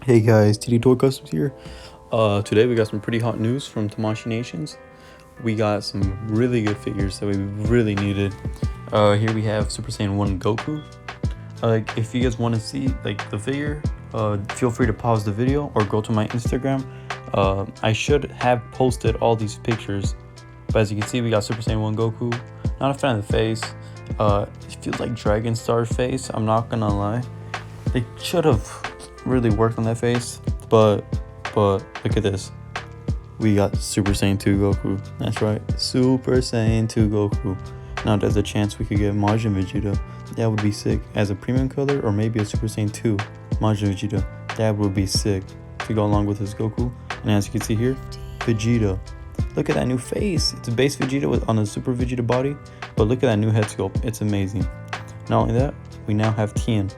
Hey guys, TD Toy Customs here. Today we got some pretty hot news from Tamashii Nations. We got some really good figures that we really needed. Here we have Super Saiyan 1 Goku. If you guys want to see the figure, feel free to pause the video or go to my Instagram. I should have posted all these pictures, but as you can see, we got Super Saiyan 1 Goku. Not a fan of the face. It feels like Dragon Star face. I'm not gonna lie. They should have really worked on that face, but look at this. We got Super Saiyan 2 Goku. That's right, Super Saiyan 2 Goku. Now there's a chance we could get Majin Vegeta. That would be sick as a premium color, or maybe a Super Saiyan 2 Majin Vegeta. That would be sick to go along with his Goku. And as you can see here, Vegeta. Look at that new face. It's a base Vegeta on a Super Vegeta body, but look at that new head sculpt. It's amazing. Not only that, we now have Tien.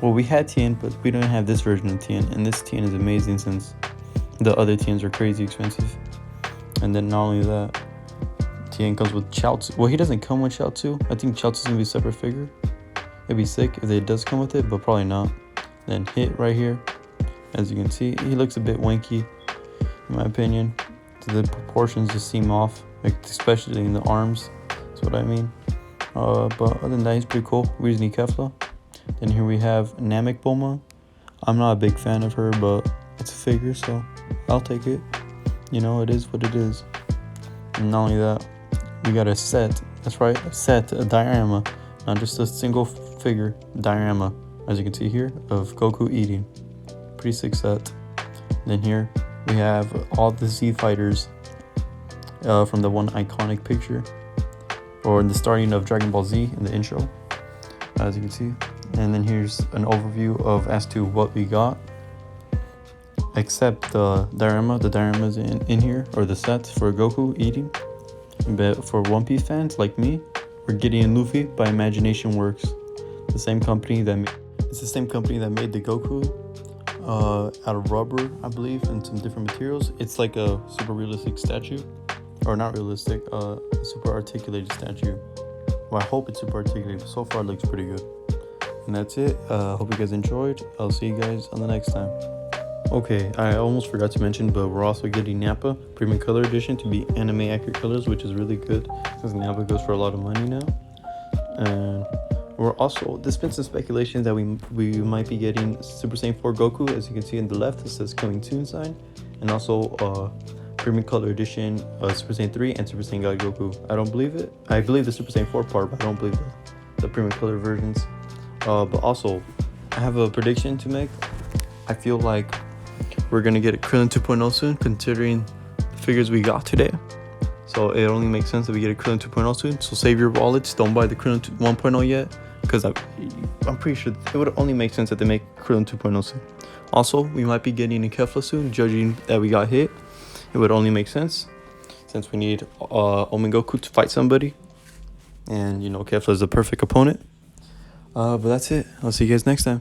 Well, we had Tien, but we don't have this version of Tien, and this Tien is amazing since the other Tiens are crazy expensive. And then not only that, Tien comes with Chaozu. Well, he doesn't come with Chaozu. I think Chaozu's gonna be a separate figure. It'd be sick if it does come with it, but probably not. Then Hit right here, as you can see, he looks a bit wanky, in my opinion. The proportions just seem off, especially in the arms. That's what I mean. But other than that, he's pretty cool. We just need Kefla. Then here we have Namic Bulma. I'm not a big fan of her, but it's a figure, so I'll take it. You know, it is what it is. And not only that, we got a set. That's right, a set, a diorama. Not just a single figure, diorama, as you can see here, of Goku eating. Pretty sick set. Then here we have all the Z fighters from the one iconic picture, or in the starting of Dragon Ball Z in the intro, as you can see. And then here's an overview of as to what we got, except the diorama. The diorama's in here, or the set for Goku eating. But for One Piece fans like me, we're getting Luffy by Imagination Works, the same company that it's the same company that made the Goku out of rubber, I believe, and some different materials. It's like a super realistic statue, or not realistic, a super articulated statue. Well, I hope it's super articulated, but so far it looks pretty good. And that's it. Hope you guys enjoyed. I'll see you guys on the next time. Okay, I almost forgot to mention, but we're also getting Nappa Premium Color Edition to be anime accurate colors, which is really good since Nappa goes for a lot of money now. And we're also, there's been some speculation that we might be getting Super Saiyan 4 Goku. As you can see in the left, it says coming soon sign, and also Premium Color Edition Super Saiyan 3 and Super Saiyan God Goku. I don't believe it. I believe the Super Saiyan 4 part, but I don't believe the Premium Color versions. But also, I have a prediction to make. I feel like we're gonna get a Krillin 2.0 soon, considering the figures we got today. So it only makes sense that we get a Krillin 2.0 soon. So save your wallets. Don't buy the Krillin 1.0 yet, because I'm pretty sure it would only make sense that they make Krillin 2.0 soon. Also, we might be getting a Kefla soon, judging that we got hit. It would only make sense since we need Omen Goku to fight somebody, and you know Kefla is the perfect opponent. But that's it. I'll see you guys next time.